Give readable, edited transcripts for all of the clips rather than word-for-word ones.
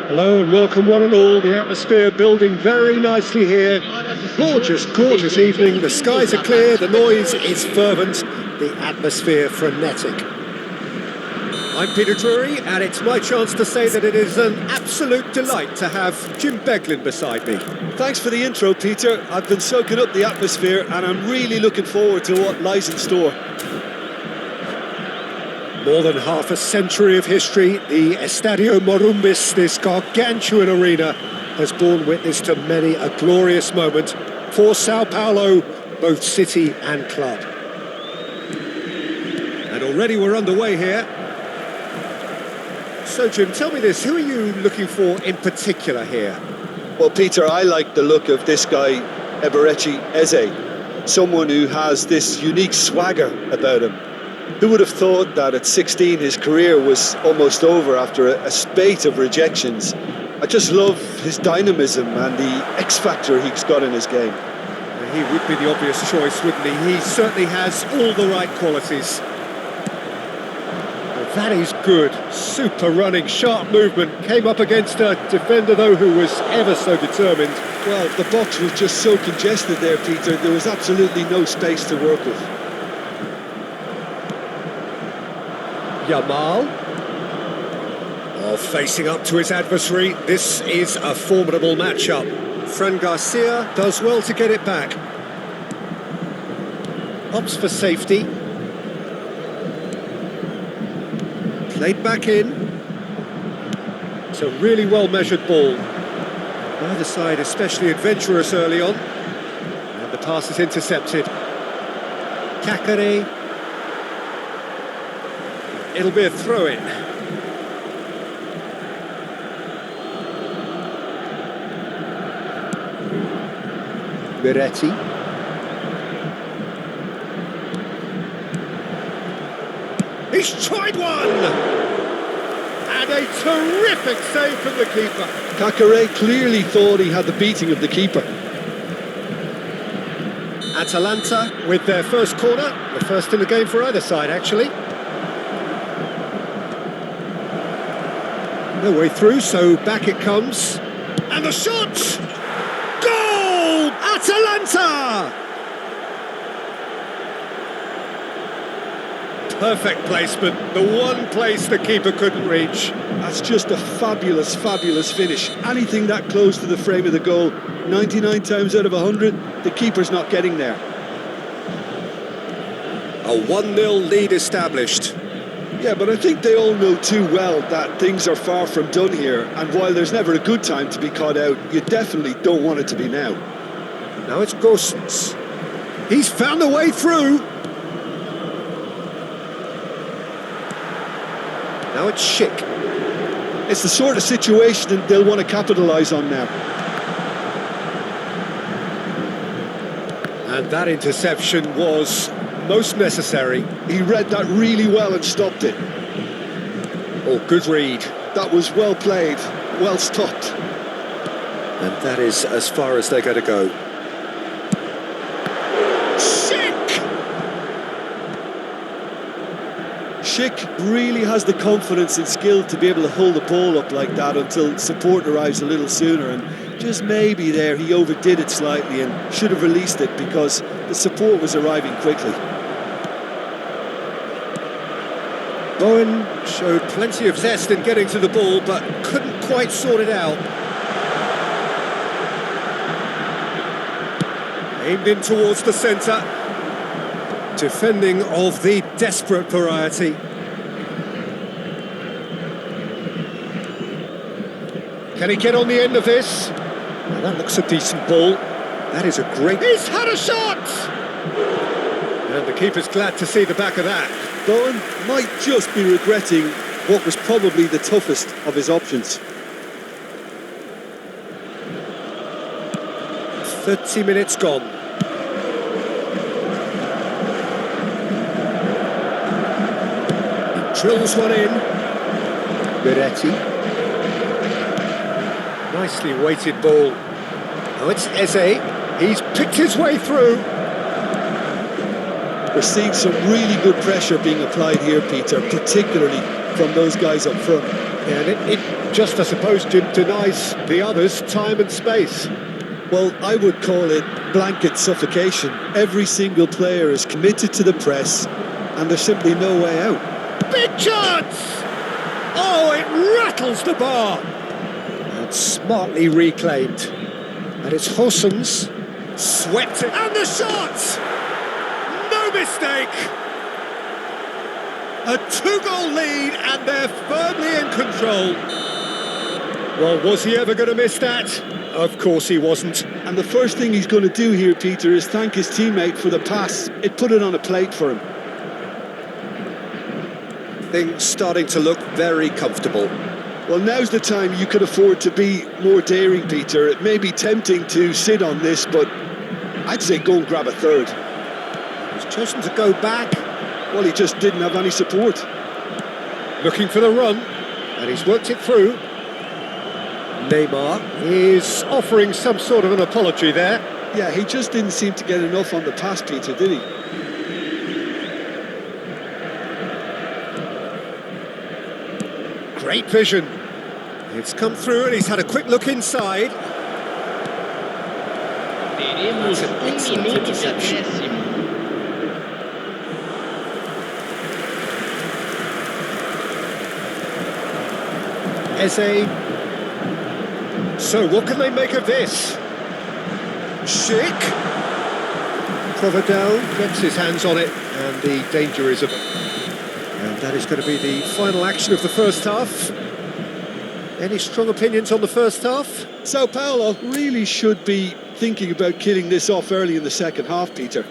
Hello and welcome one and all. The atmosphere building very nicely here. Gorgeous, gorgeous evening. The skies are clear, the noise is fervent, the atmosphere frenetic. I'm Peter Drury, and it's my chance to say that it is an absolute delight to have Jim Beglin beside me. Thanks for the intro, Peter. I've been soaking up the atmosphere and I'm really looking forward to what lies in store. More than half a century of history, the Estadio Morumbis, this gargantuan arena, has borne witness to many a glorious moment for Sao Paulo, both city and club. And already we're underway here. So Jim, tell me this, who are you looking for in particular here? Well, Peter, I like the look of this guy, Eberechi Eze, someone who has this unique swagger about him. Who would have thought that at 16 his career was almost over after a spate of rejections? I just love his dynamism and the X-factor he's got in his game. He would be the obvious choice, wouldn't he? He certainly has all the right qualities. Well, that is good. Super running, sharp movement. Came up against a defender, though, who was ever so determined. Well, the box was just so congested there, Peter. There was absolutely no space to work with. Yamal. Oh, facing up to his adversary. This is a formidable matchup. Fran Garcia does well to get it back. Opts for safety. Played back in. It's a really well-measured ball. Neither side especially adventurous early on. And the pass is intercepted. Kakare. It'll be a throw-in. Miretti. He's tried one! And a terrific save from the keeper. Kakare clearly thought he had the beating of the keeper. Atalanta with their first corner, the first in the game for either side actually. No way through, so back it comes. And the shot! Goal! Atalanta! Perfect placement, the one place the keeper couldn't reach. That's just a fabulous, fabulous finish. Anything that close to the frame of the goal, 99 times out of 100, the keeper's not getting there. A 1-0 lead established. Yeah, but I think they all know too well that things are far from done here, and while there's never a good time to be caught out, you definitely don't want it to be now. Now it's Gosens. He's found a way through. Now it's Schick. It's the sort of situation that they'll want to capitalise on now. And that interception was most necessary. He read that really well and stopped it. Oh, good read. That was well played, well stopped. And that is as far as they're going to go. Schick really has the confidence and skill to be able to hold the ball up like that until support arrives a little sooner, and just maybe there he overdid it slightly and should have released it because the support was arriving quickly. Bowen showed plenty of zest in getting to the ball but couldn't quite sort it out. Aimed in towards the centre. Defending of the desperate variety. Can he get on the end of this? Well, that looks a decent ball. That is a great... He's had a shot! And the keeper's glad to see the back of that. Bowen might just be regretting what was probably the toughest of his options. 30 minutes gone. Drills one in. Miretti. Nicely weighted ball. Now it's Eze. He's picked his way through. We're seeing some really good pressure being applied here, Peter, particularly from those guys up front. And it just, I suppose, denies the others time and space. Well, I would call it blanket suffocation. Every single player is committed to the press, and there's simply no way out. Big chance! Oh, it rattles the bar! And smartly reclaimed. And it's Hossens. Swept it. And the shot! No mistake! A 2-goal lead, and they're firmly in control. Well, was he ever going to miss that? Of course he wasn't. And the first thing he's going to do here, Peter, is thank his teammate for the pass. It put it on a plate for him. Things starting to look very comfortable. Well, now's the time you could afford to be more daring, Peter. It may be tempting to sit on this, but I'd say go and grab a third. He's chosen to go back. Well, he just didn't have any support. Looking for the run, and he's worked it through. Neymar is offering some sort of an apology there. Yeah, he just didn't seem to get enough on the pass, Peter, did he? Great vision. It's come through and he's had a quick look inside. That's an excellent interception. Eze. So what can they make of this? Schick. Provedel gets his hands on it and the danger is averted. And that is going to be the final action of the first half. Any strong opinions on the first half? Sao Paulo really should be thinking about killing this off early in the second half, Peter.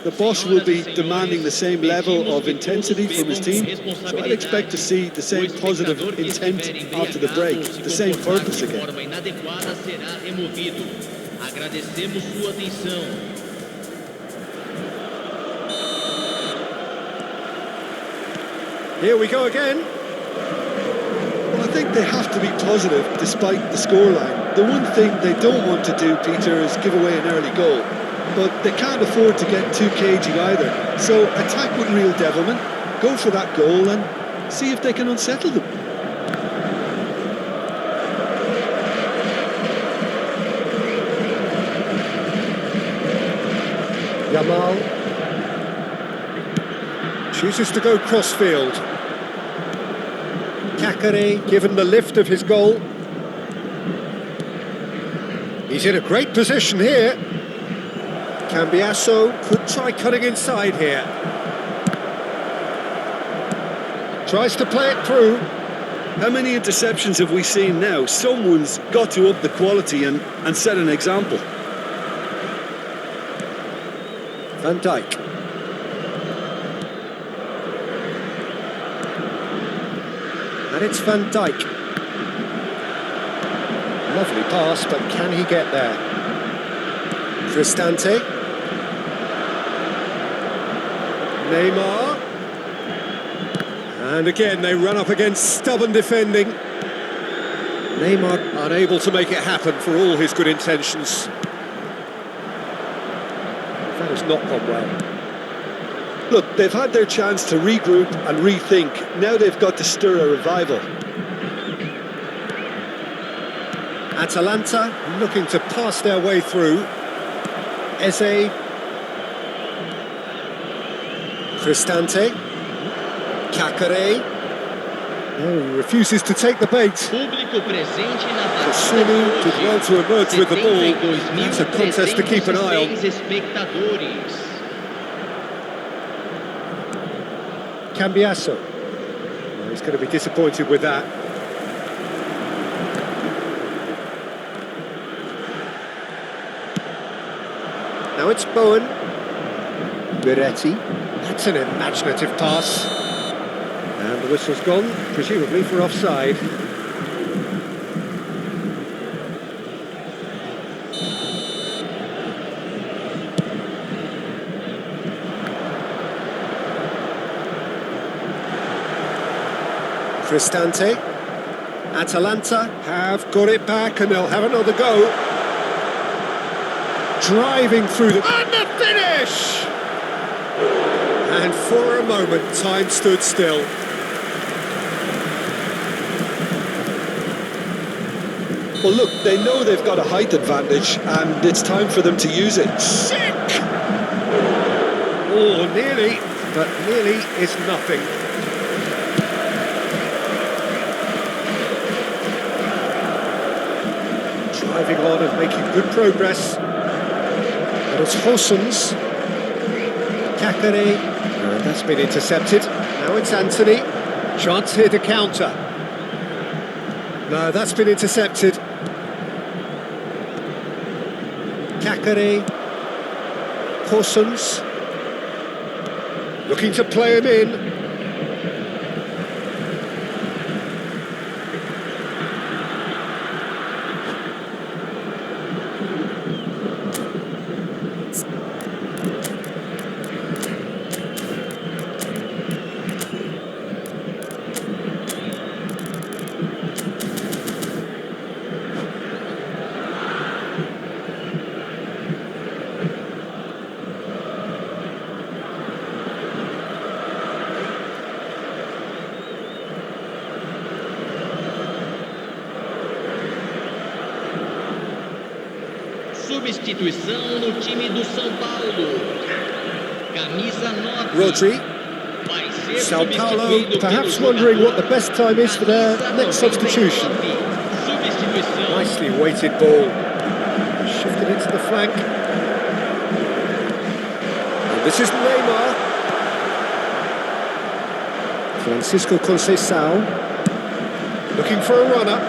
The boss will be demanding the same level of intensity from his team, so I'd expect to see the same positive intent after the break, the same purpose again. Here we go again. Well, I think they have to be positive despite the scoreline. The one thing they don't want to do, Peter, is give away an early goal. But they can't afford to get too cagey either. So attack with real devilment, go for that goal and see if they can unsettle them. Yamal chooses to go crossfield. Kakare given the lift of his goal. He's in a great position here. Cambiasso could try cutting inside here. Tries to play it through. How many interceptions have we seen now? Someone's got to up the quality and set an example. Van Dijk. And it's Van Dijk. Lovely pass, but can he get there? Cristante. Neymar. And again, they run up against stubborn defending. Neymar unable to make it happen for all his good intentions. That has not gone well. Look, they've had their chance to regroup and rethink. Now they've got to stir a revival. Atalanta looking to pass their way through. Eze. Cristante. Kakare. Oh, he refuses to take the bait. Cassini did well to emerge with the ball. That's a contest to keep an eye on. Cambiasso. Well, he's going to be disappointed with that. Now it's Bowen. Beretti. That's an imaginative pass. And the whistle's gone, presumably for offside. Cristante. Atalanta have got it back and they'll have another go. Driving through the... And the finish! And for a moment, time stood still. Well, look, they know they've got a height advantage, and it's time for them to use it. Sick! Oh, nearly, but nearly is nothing. Driving on and making good progress. And it's Hossens. Kakare. And that's been intercepted. Now it's Anthony. Chance here to counter. No, that's been intercepted. Kakare. Hossens. Looking to play him in. Substituição no time do São Paulo. Camisa 9. Rodri. Sao Paulo perhaps wondering what the best time is for their next substitution. Nicely weighted ball. Shifted it to the flank. And this is Neymar. Francisco Conceição. Looking for a runner.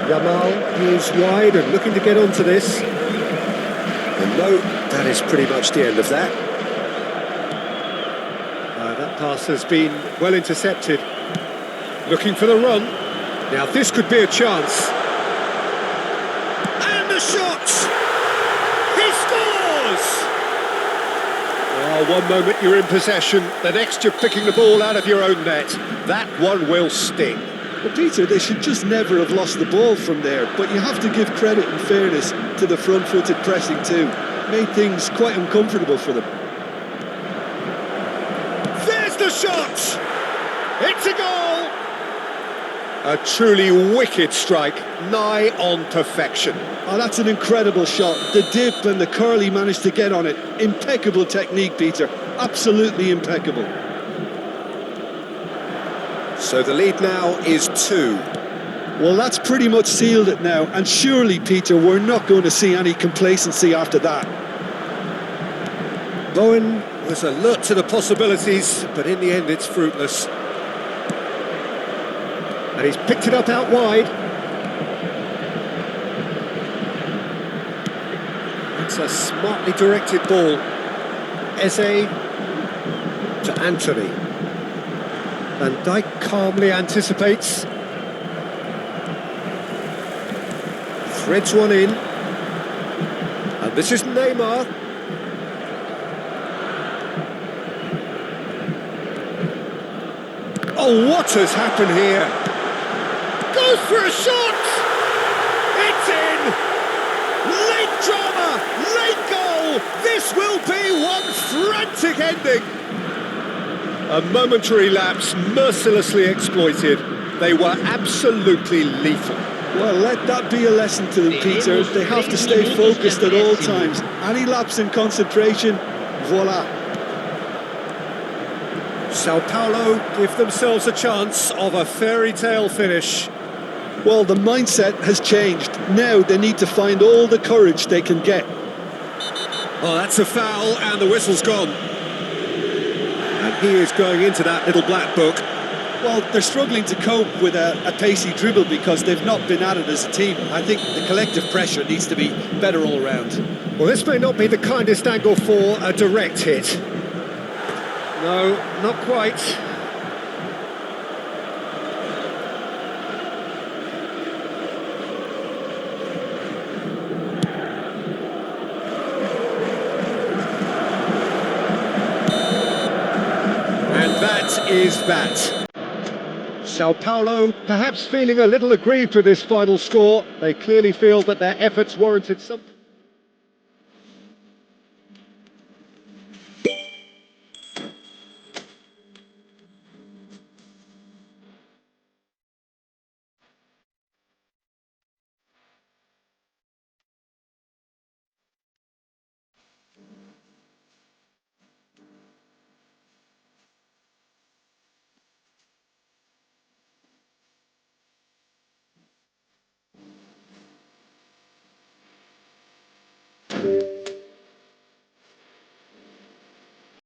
Yamal is wide and looking to get onto this. And no, that is pretty much the end of that. That pass has been well intercepted. Looking for the run. Now this could be a chance. And the shot! He scores! Well, one moment you're in possession, the next you're picking the ball out of your own net. That one will sting. Well, Peter, they should just never have lost the ball from there, but you have to give credit and fairness to the front-footed pressing too. Made things quite uncomfortable for them. There's the shot! It's a goal! A truly wicked strike, nigh on perfection. Oh, that's an incredible shot. The dip and the curl he managed to get on it. Impeccable technique, Peter. Absolutely impeccable. So the lead now is 2. Well, that's pretty much sealed it now. And surely, Peter, we're not going to see any complacency after that. Bowen was alert to the possibilities, but in the end it's fruitless. And he's picked it up out wide. It's a smartly directed ball. Eze to Anthony. Van Dijk calmly anticipates. Threads one in. And this is Neymar. Oh, what has happened here? Goes for a shot! It's in! Late drama! Late goal! This will be one frantic ending! A momentary lapse mercilessly exploited. They were absolutely lethal. Well, let that be a lesson to them, Peter. They have to stay focused at all times. Any lapse in concentration, voila. Sao Paulo give themselves a chance of a fairy tale finish. Well, the mindset has changed. Now they need to find all the courage they can get. Oh, that's a foul and the whistle's gone. And he is going into that little black book. Well, they're struggling to cope with a pacey dribble because they've not been at it as a team. I think the collective pressure needs to be better all round. Well, this may not be the kindest angle for a direct hit. No, not quite. And that is that. Sao Paulo perhaps feeling a little aggrieved with this final score. They clearly feel that their efforts warranted something.